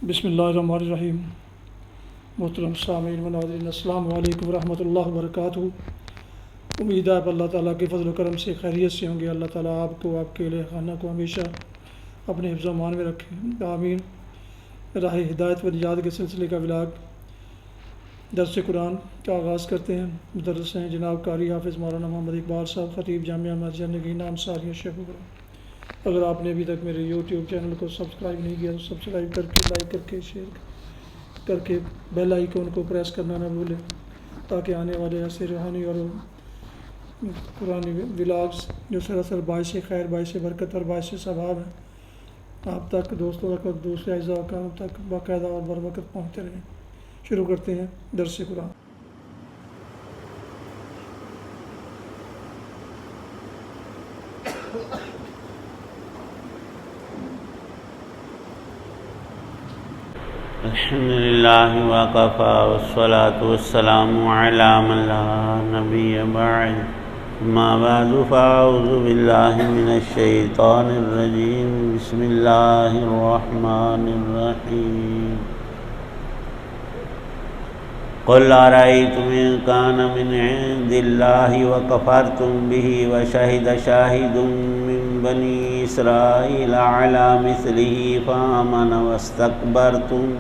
بسم اللہ الرحمن الرحیم۔ محترم سامعین و ناظرین، السلام علیکم ورحمۃ اللہ وبرکاتہ۔ امید ہے اللہ تعالیٰ کے فضل و کرم سے خیریت سے ہوں گے۔ اللہ تعالیٰ آپ کو، آپ کے اہل خانہ کو ہمیشہ اپنے حفظ و امان میں رکھے، آمین۔ راہ ہدایت و نجات کے سلسلے کا ولاگ درس قرآن کا آغاز کرتے ہیں۔ مدرس ہیں جناب قاری حافظ مولانا محمد اقبال صاحب، خطیب جامعہ مسجد نگینہ انصاریہ شیخوپورہ۔ اگر آپ نے ابھی تک میرے یوٹیوب چینل کو سبسکرائب نہیں کیا تو سبسکرائب کر کے، لائک کر کے، شیئر کر کے بیل آئیکن کو پریس کرنا نہ بھولیں، تاکہ آنے والے ایسے روحانی اور قرآنی ولاگز جو سراسر باعث خیر، باعث برکت اور باعث ثواب ہیں، آپ تک، دوستوں تک اور دوسرے اعزاء و اقارب تک باقاعدہ اور بر وقت پہنچتے رہیں۔ شروع کرتے ہیں درس قرآن۔ الحمدللہ وکفی والصلاۃ والسلام علی من لا نبی بعد، اما بعد فاعوذ باللہ من الشیطان الرجیم، بسم اللہ الرحمن الرحیم۔ قل ارأیتم ان کان من عند اللہ وکفرتم بہ وشہد شاہد من بنی اسرائیل علی مثلہ فآمن واستکبرتم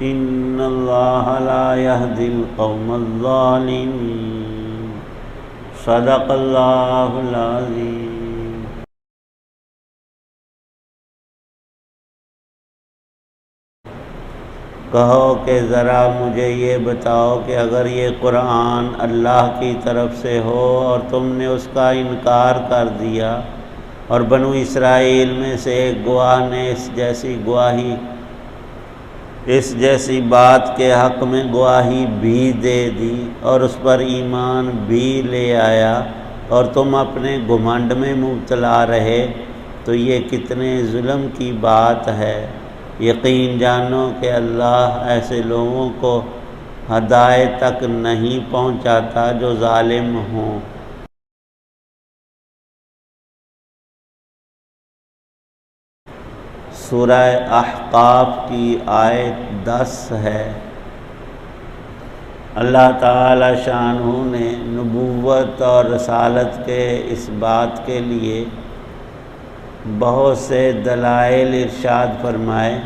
ان اللہ لا یہدی القوم الظالمین۔ صدق اللہ العظیم۔ کہو کہ ذرا مجھے یہ بتاؤ کہ اگر یہ قرآن اللہ کی طرف سے ہو اور تم نے اس کا انکار کر دیا، اور بنو اسرائیل میں سے ایک گواہ نے اس جیسی بات کے حق میں گواہی بھی دے دی اور اس پر ایمان بھی لے آیا، اور تم اپنے گھمنڈ میں مبتلا رہے، تو یہ کتنے ظلم کی بات ہے۔ یقین جانو کہ اللہ ایسے لوگوں کو ہدایت تک نہیں پہنچاتا جو ظالم ہوں۔ سورہ احقاف کی آیت 10 ہے۔ اللہ تعالی شانہ نے نبوت اور رسالت کے اس بات کے لیے بہت سے دلائل ارشاد فرمائے،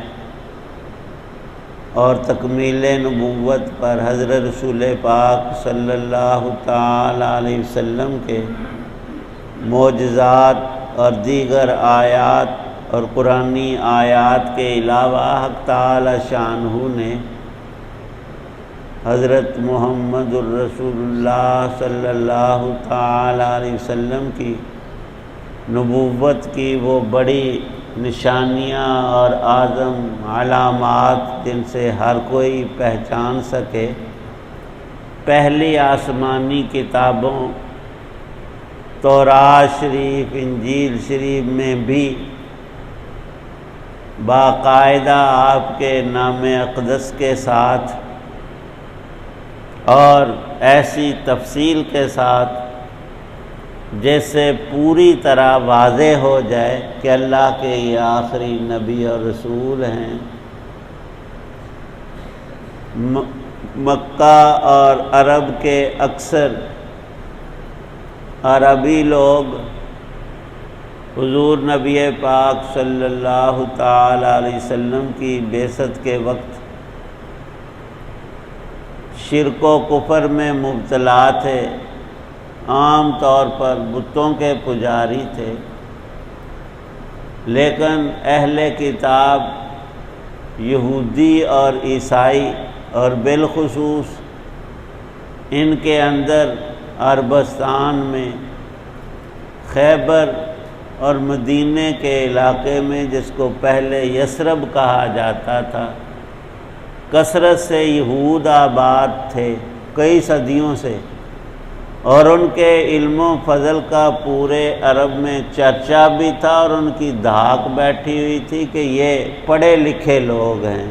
اور تکمیل نبوت پر حضرت رسول پاک صلی اللہ تعالی علیہ وسلم کے معجزات اور دیگر آیات اور قرآنی آیات کے علاوہ حق تعالی شانہ نے حضرت محمد الرسول اللہ صلی اللہ تعالی علیہ وسلم کی نبوت کی وہ بڑی نشانیاں اور اعظم علامات جن سے ہر کوئی پہچان سکے، پہلی آسمانی کتابوں تورات شریف، انجیل شریف میں بھی باقاعدہ آپ کے نام اقدس کے ساتھ اور ایسی تفصیل کے ساتھ جیسے پوری طرح واضح ہو جائے کہ اللہ کے یہ آخری نبی اور رسول ہیں۔ مکہ اور عرب کے اکثر عربی لوگ حضور نبی پاک صلی اللہ تعالی علیہ وسلم کی بعثت کے وقت شرک و کفر میں مبتلا تھے، عام طور پر بتوں کے پجاری تھے، لیکن اہل کتاب یہودی اور عیسائی اور بالخصوص ان کے اندر عربستان میں خیبر اور مدینے کے علاقے میں، جس کو پہلے یثرب کہا جاتا تھا، کثرت سے یہود آباد تھے کئی صدیوں سے، اور ان کے علم و فضل کا پورے عرب میں چرچا بھی تھا، اور ان کی دھاک بیٹھی ہوئی تھی کہ یہ پڑھے لکھے لوگ ہیں،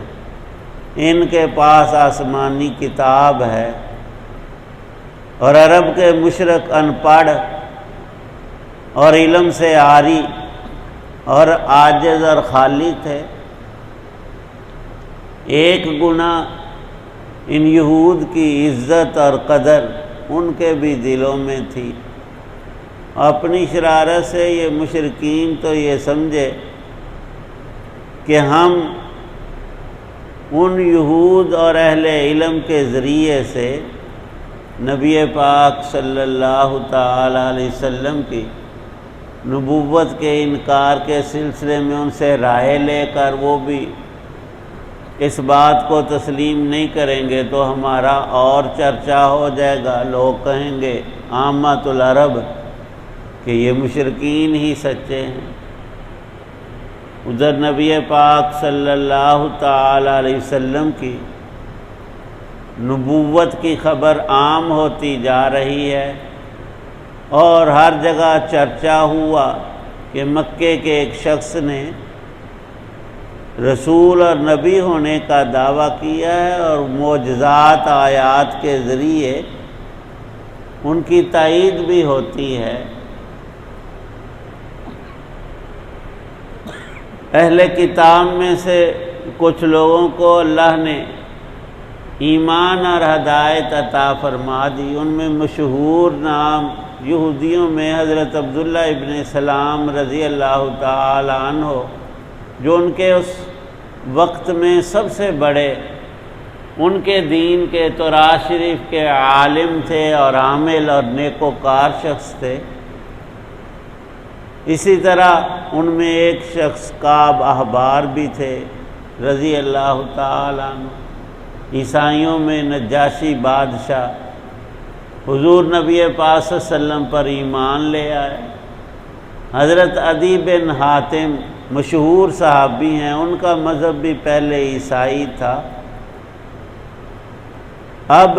ان کے پاس آسمانی کتاب ہے، اور عرب کے مشرک ان پڑھ اور علم سے عاری اور عاجز اور خالی تھے۔ ایک گناہ ان یہود کی عزت اور قدر ان کے بھی دلوں میں تھی۔ اپنی شرارت سے یہ مشرکین تو یہ سمجھے کہ ہم ان یہود اور اہل علم کے ذریعے سے نبی پاک صلی اللہ تعالی علیہ وسلم کی نبوت کے انکار کے سلسلے میں ان سے رائے لے کر وہ بھی اس بات کو تسلیم نہیں کریں گے تو ہمارا اور چرچا ہو جائے گا، لوگ کہیں گے عامۃ العرب کہ یہ مشرکین ہی سچے ہیں۔ ادھر نبی پاک صلی اللہ تعالی علیہ وسلم کی نبوت کی خبر عام ہوتی جا رہی ہے اور ہر جگہ چرچا ہوا کہ مکے کے ایک شخص نے رسول اور نبی ہونے کا دعویٰ کیا ہے اور معجزات آیات کے ذریعے ان کی تائید بھی ہوتی ہے۔ اہل کتاب میں سے کچھ لوگوں کو اللہ نے ایمان اور ہدایت عطا فرما دی، ان میں مشہور نام یہودیوں میں حضرت عبداللہ ابن سلام رضی اللہ تعالی عنہ، جو ان کے اس وقت میں سب سے بڑے ان کے دین کے تورات شریف کے عالم تھے اور عامل اور نیکوکار شخص تھے۔ اسی طرح ان میں ایک شخص کعب احبار بھی تھے رضی اللہ تعالی عنہ۔ عیسائیوں میں نجاشی بادشاہ حضور نبی پاک صلی اللہ علیہ وسلم پر ایمان لے آئے۔ حضرت عدی بن حاتم مشہور صحابی ہیں، ان کا مذہب بھی پہلے عیسائی تھا۔ اب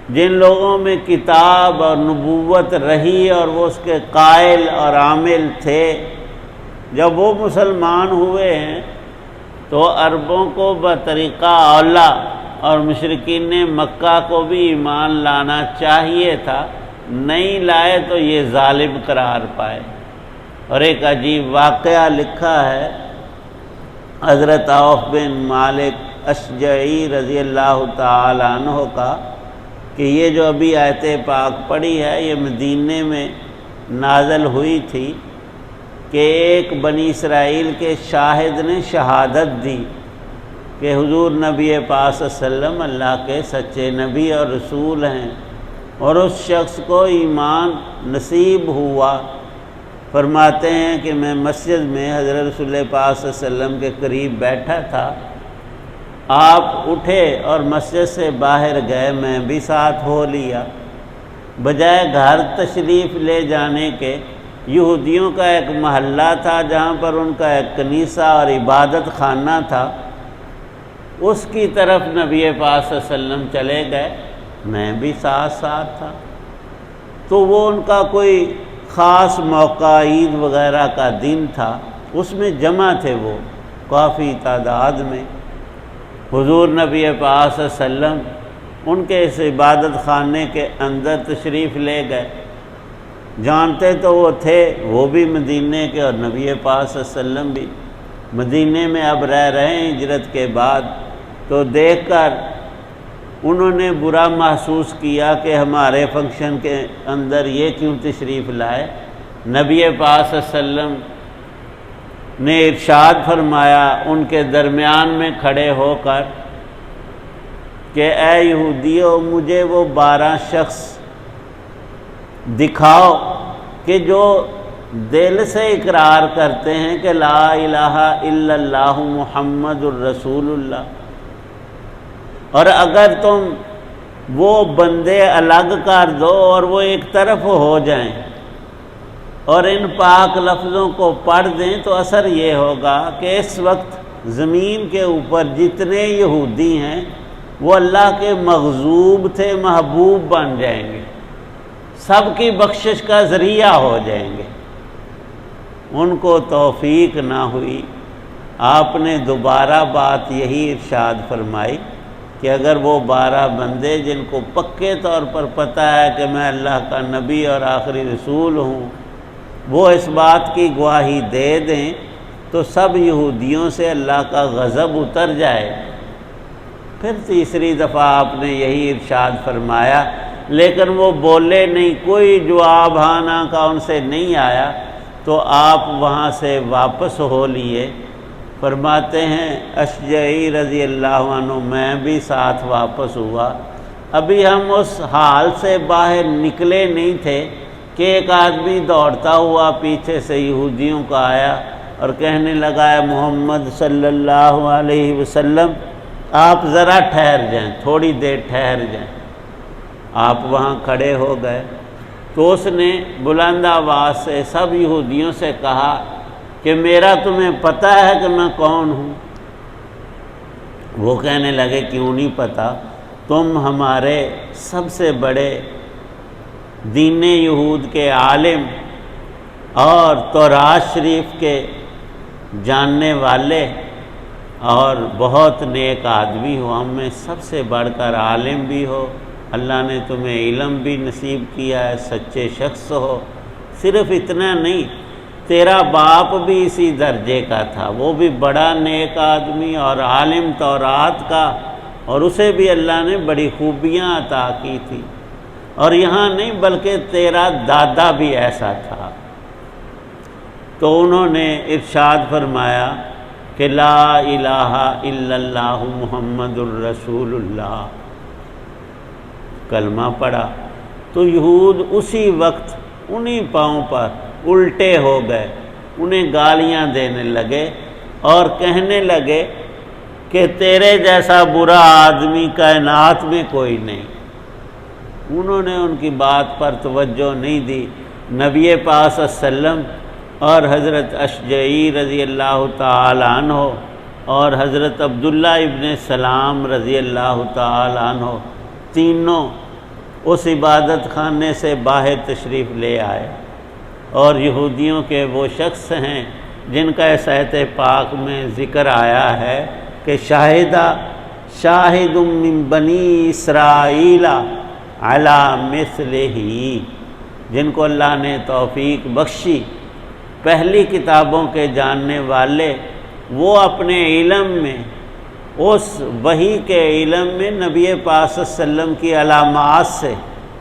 جن لوگوں میں کتاب اور نبوت رہی اور وہ اس کے قائل اور عامل تھے، جب وہ مسلمان ہوئے ہیں تو عربوں کو بطریقہ اولا اور مشرکین مکہ کو بھی ایمان لانا چاہیے تھا، نہیں لائے تو یہ ظالم قرار پائے۔ اور ایک عجیب واقعہ لکھا ہے حضرت عوف بن مالک اشجعی رضی اللہ تعالی عنہ کا کہ یہ جو ابھی آیت پاک پڑھی ہے یہ مدینے میں نازل ہوئی تھی کہ ایک بنی اسرائیل کے شاہد نے شہادت دی کہ حضور نبی پاک صلی اللہ علیہ وسلم اللہ کے سچے نبی اور رسول ہیں، اور اس شخص کو ایمان نصیب ہوا۔ فرماتے ہیں کہ میں مسجد میں حضرت رسول پاک صلی اللہ علیہ وسلم کے قریب بیٹھا تھا، آپ اٹھے اور مسجد سے باہر گئے، میں بھی ساتھ ہو لیا۔ بجائے گھر تشریف لے جانے کے، یہودیوں کا ایک محلہ تھا جہاں پر ان کا ایک کنیسہ اور عبادت خانہ تھا، اس کی طرف نبی پاک صلی اللہ علیہ وسلم چلے گئے، میں بھی ساتھ ساتھ تھا۔ تو وہ ان کا کوئی خاص موقع عید وغیرہ کا دن تھا، اس میں جمع تھے وہ کافی تعداد میں۔ حضور نبی پاک صلی اللہ علیہ وسلم ان کے اس عبادت خانے کے اندر تشریف لے گئے، جانتے تو وہ تھے وہ بھی مدینے کے اور نبی پاک صلی اللہ علیہ وسلم بھی مدینے میں اب رہ رہے ہیں ہجرت کے بعد، تو دیکھ کر انہوں نے برا محسوس کیا کہ ہمارے فنکشن کے اندر یہ کیوں تشریف لائے۔ نبی پاک صلی اللہ علیہ وسلم نے ارشاد فرمایا ان کے درمیان میں کھڑے ہو کر کہ اے یہودیو، مجھے وہ 12 شخص دکھاؤ کہ جو دل سے اقرار کرتے ہیں کہ لا الہ الا اللہ محمد الرسول اللہ، اور اگر تم وہ بندے الگ کر دو اور وہ ایک طرف ہو جائیں اور ان پاک لفظوں کو پڑھ دیں تو اثر یہ ہوگا کہ اس وقت زمین کے اوپر جتنے یہودی ہیں وہ اللہ کے مغضوب تھے محبوب بن جائیں گے، سب کی بخشش کا ذریعہ ہو جائیں گے۔ ان کو توفیق نہ ہوئی، آپ نے دوبارہ بات یہی ارشاد فرمائی کہ اگر وہ 12 بندے جن کو پکے طور پر پتہ ہے کہ میں اللہ کا نبی اور آخری رسول ہوں، وہ اس بات کی گواہی دے دیں تو سب یہودیوں سے اللہ کا غضب اتر جائے پھر تیسری دفعہ آپ نے یہی ارشاد فرمایا، لیکن وہ بولے نہیں، کوئی جواب ہاں کا ان سے نہیں آیا، تو آپ وہاں سے واپس ہو لیے۔ فرماتے ہیں اشجعی رضی اللہ عنہ میں بھی ساتھ واپس ہوا۔ ابھی ہم اس حال سے باہر نکلے نہیں تھے کہ ایک آدمی دوڑتا ہوا پیچھے سے یہودیوں کا آیا اور کہنے لگا ہے محمد صلی اللہ علیہ وسلم آپ ذرا ٹھہر جائیں، تھوڑی دیر ٹھہر جائیں۔ آپ وہاں کھڑے ہو گئے تو اس نے بلند آواز سے سب یہودیوں سے کہا کہ میرا تمہیں پتہ ہے کہ میں کون ہوں؟ وہ کہنے لگے کیوں نہیں پتہ، تم ہمارے سب سے بڑے دین یہود کے عالم اور تورات شریف کے جاننے والے اور بہت نیک آدمی ہو، ہم میں سب سے بڑھ کر عالم بھی ہو، اللہ نے تمہیں علم بھی نصیب کیا ہے، سچے شخص ہو۔ صرف اتنا نہیں، تیرا باپ بھی اسی درجے کا تھا، وہ بھی بڑا نیک آدمی اور عالم تورات کا، اور اسے بھی اللہ نے بڑی خوبیاں عطا کی تھی، اور یہاں نہیں بلکہ تیرا دادا بھی ایسا تھا۔ تو انہوں نے ارشاد فرمایا کہ لا الہ الا اللہ محمد الرسول اللہ، کلمہ پڑھا تو یہود اسی وقت انہی پاؤں پر الٹے ہو گئے، انہیں گالیاں دینے لگے اور کہنے لگے کہ تیرے جیسا برا آدمی کائنات میں کوئی نہیں۔ انہوں نے ان کی بات پر توجہ نہیں دی۔ نبی پاک صلی اللہ علیہ وسلم اور حضرت اشجعی رضی اللہ تعالی عنہ اور حضرت عبداللہ ابن سلام رضی اللہ تعالی عنہ تینوں اس عبادت خانے سے باہر تشریف لے آئے، اور یہودیوں کے وہ شخص ہیں جن کا اس آیت پاک میں ذکر آیا ہے کہ شاہد من بنی اسرائیل علی مثلہ، جن کو اللہ نے توفیق بخشی پہلی کتابوں کے جاننے والے، وہ اپنے علم میں، اس وحی کے علم میں نبی پاک صلی اللہ علیہ وسلم کی علامات سے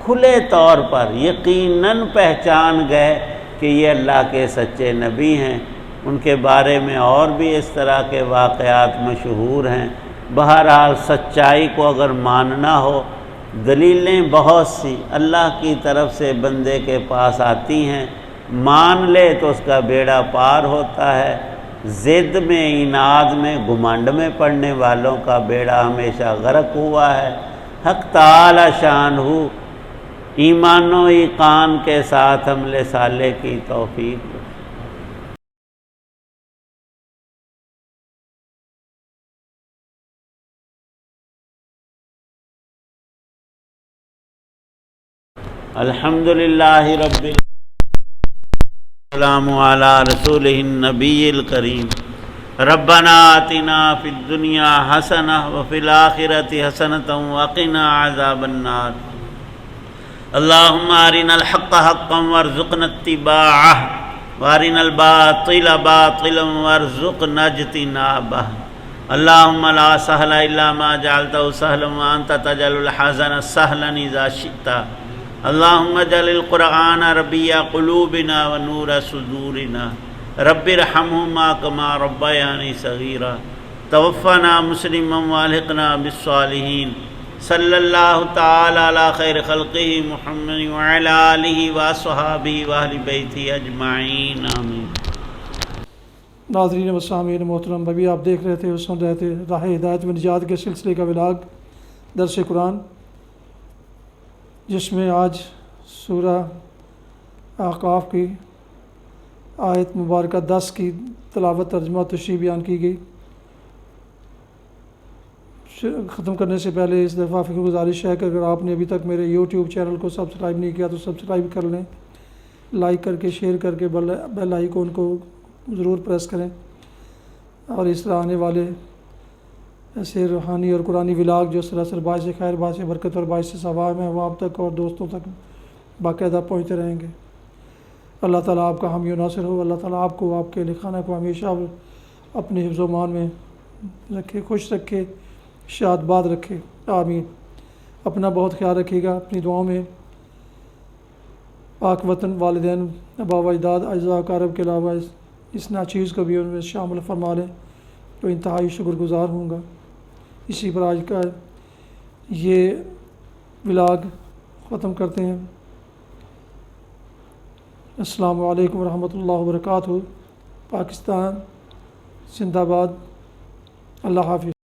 کھلے طور پر یقیناً پہچان گئے کہ یہ اللہ کے سچے نبی ہیں۔ ان کے بارے میں اور بھی اس طرح کے واقعات مشہور ہیں۔ بہرحال سچائی کو اگر ماننا ہو، دلیلیں بہت سی اللہ کی طرف سے بندے کے پاس آتی ہیں، مان لے تو اس کا بیڑا پار ہوتا ہے۔ ضد میں، عناد میں، گھمنڈ میں پڑنے والوں کا بیڑا ہمیشہ غرق ہوا ہے۔ حق تعالی شان ہو ایمان و ایقان کے ساتھ عمل صالح کی توفیق۔ الحمدللہ رب السلام علی رسولہ النبی الکریم۔ ربنا آتنا فی الدنیا حسنہ وفی الآخرۃ حسنۃ وقنا عذاب النار۔ اللہم ارنا الحق حقا وارزقنا اتباعہ وارنا الباطل باطلا وارزقنا اجتنابہ۔ اللہم لا سہل الا ما جعلتہ سہلا وانت تجعل الحزن سہلا اذا شئت۔ اللہم اجعل القرآن ربیع قلوبنا ونور صدورنا۔ رب ارحمہما کما ربیانی صغیرا۔ توفنا مسلما والحقنا بالصالحین۔ صلی اللہ تعالی علی خیر خلقہ محمد وعلی آلہ واصحابہ واہل بیتہ اجمعین، آمین۔ ناظرین و سامعین محترم، ابھی آپ دیکھ رہے تھے اور سن رہے تھے راہ ہدایت و نجات کے سلسلے کا ولاگ درس قرآن، جس میں آج سورہ احقاف کی آیت مبارکہ 10 کی تلاوت، ترجمہ و تشریح بیان کی گئی۔ ختم کرنے سے پہلے اس دفعہ فکر گزارش ہے کہ اگر آپ نے ابھی تک میرے یوٹیوب چینل کو سبسکرائب نہیں کیا تو سبسکرائب کر لیں، لائک کر کے، شیئر کر کے بیل آئیکن کو ضرور پریس کریں، اور اس طرح آنے والے ایسے روحانی اور قرآنی ولاگ جو سراسر باعث خیر، باعث برکت اور باعث ثواب ہیں، وہ آپ تک اور دوستوں تک باقاعدہ پہنچتے رہیں گے۔ اللہ تعالیٰ آپ کا حامی و ناصر ہو۔ اللہ تعالیٰ آپ کو، آپ کے اہل خانہ کو ہمیشہ اپنے حفظ و امان میں رکھے، خوش رکھے، شاد باد رکھے، آمین۔ اپنا بہت خیال رکھیے گا، اپنی دعاؤں میں پاک وطن، والدین، آباء و اجداد، اعزاء اقارب کے علاوہ اس ناچیز کو بھی ان میں شامل فرما لیں، تو انتہائی شکر گزار ہوں گا۔ اسی پر آج کا یہ ولاگ ختم کرتے ہیں۔ السلام علیکم ورحمۃ اللہ وبرکاتہ۔ پاکستان زندہ باد۔ اللہ حافظ۔